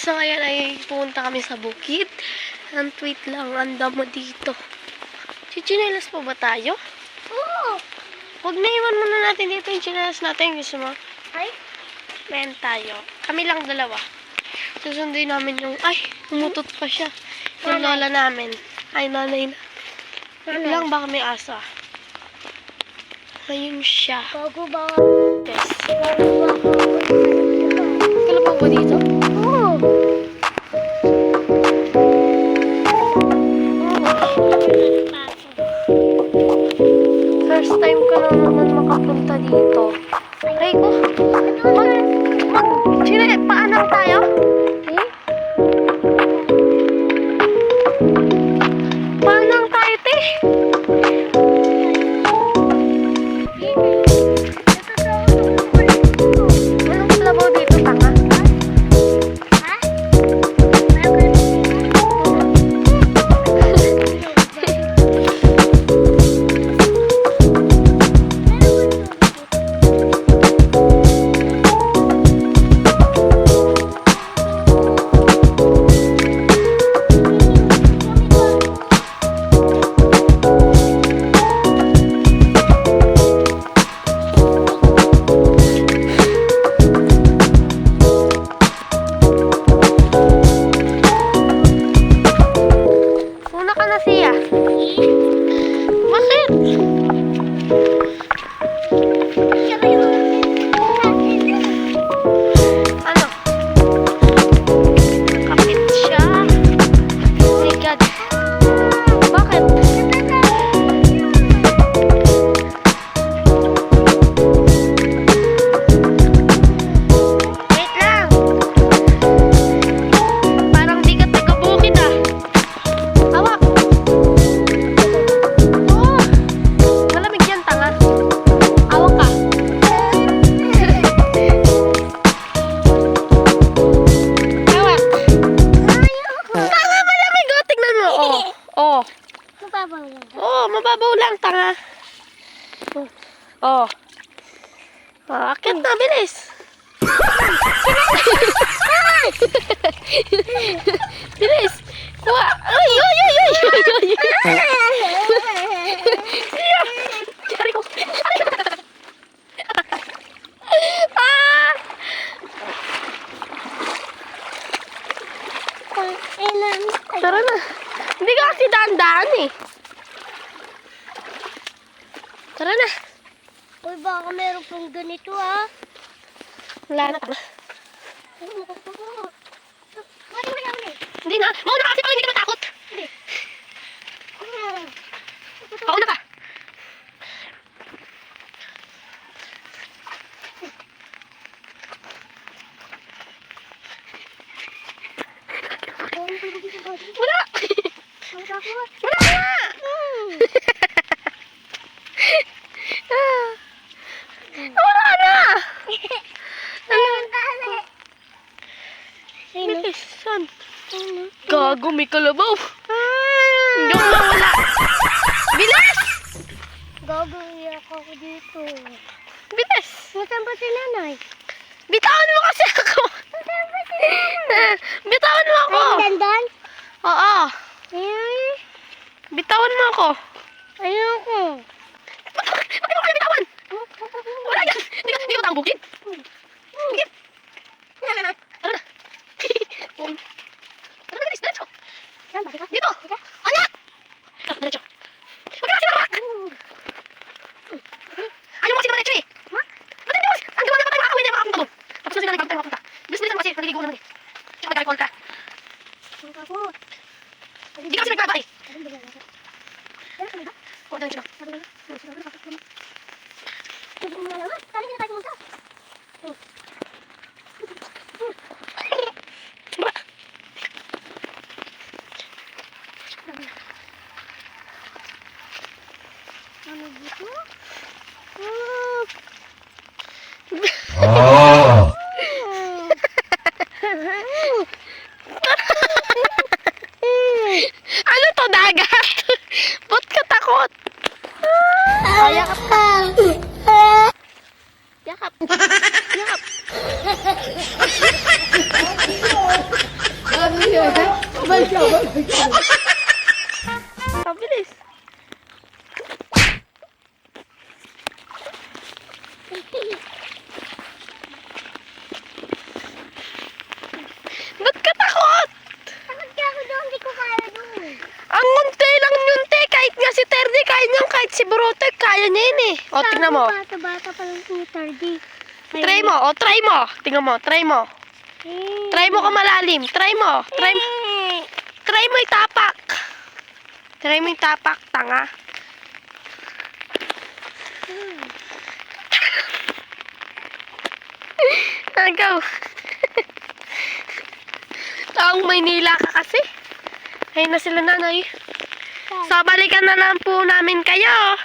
So ngayon ay pupunta kami sa bukid. And wait lang, ang damo dito. Chichinelas pa ba tayo? Oo. Huwag na iwan muna natin dito yung chinelas natin. Gusto mo? Ay? Meron tayo. Kami lang dalawa. Susunduin namin yung... Ay, umutot pa siya. Yung lola namin. Ay, nanay na. Wait lang, baka may asa. Ayun siya. Bago ba? Yes. Kalabaw ba dito? Oo. First time ko na naman makapunta dito. Ay, paanong tayo? Eh? Paanong tayo, te? Anong kalabaw dito, tanga? Ha? Una ka na siya. Bakit? Ano? Kapit siya. Oh my God. Bakit? Wait lang. Parang di ka taga-bukid ah. Hawak. Oo. Malamig yan, tanga. Hawak ka. Hawak. Tanga, malamig. Oh, tignan mo. Oh. Oh. Mababaw lang. Oh, mababaw lang, tanga. Oh. Oh, akit na, bilis. Bilis. Kuha. Ay, ay, ay, ay, ay, ay. Sorry ko. Ah! Tara na. Hindi ka kasi daan-daan eh. Tara na. Uy, baka meron pong ganito ah. Wala na. Hindi na. Mauna ka kasi pag hindi ka matakot. Hindi. Pauna ka. Wala. Wala nga. Wala na. Bilis. Saan? Gago, may kalabaw. Hindi ako mawala. Bilis! Gagawin ako dito. Bilis! Nasaan ba si nanay? Bitawan mo kasi ako. Nasaan ba si nanay? Bitawan mo ako. Ay, dandan? Oo. Eh, Bitawan mo ako. ayoko. Bakit mo kayo bitawan? Wala yan. Hindi ko tangbukid. Sige. Tara na. Tara na, bilis. Diretso. Saan ba? Dito. Anak! Diretso. Huwag ka kasi nawak. Ayaw mo kasi diretso eh. Ha? Ba't hindi mo kasi? Ang gawa na pa tayo makakawin na yung makapunta doon. Tapos na sila nagbago tayo makapunta. Bilis-bilis mo kasi. Naliligo naman eh. Tsaka mag-alcohol ka. Hindi ka kasi nagbaba eh. Huwag na siya. Ano dito? Ano to, dagat? Ba't ka takot? Yakap ka. Yakap. Yakap. Pabilis. Ba't ka takot? Takot ka ako doon, hindi ko kaya doon. Ang munti lang yun, te. Kahit nga si Terdy, kaya niyan. Kahit si Burotek, kaya niya yun eh. O, tingnan mo. Bata pa lang si Tardy. Try mo. O, try mo. Tingnan mo, try mo. Try mo ka malalim. Try mo. Try mo itapak. Try mo itapak, tanga. Nagaw. Taong Maynila ka kasi. Ayun na sila nanay. So, balikan na lang po namin kayo.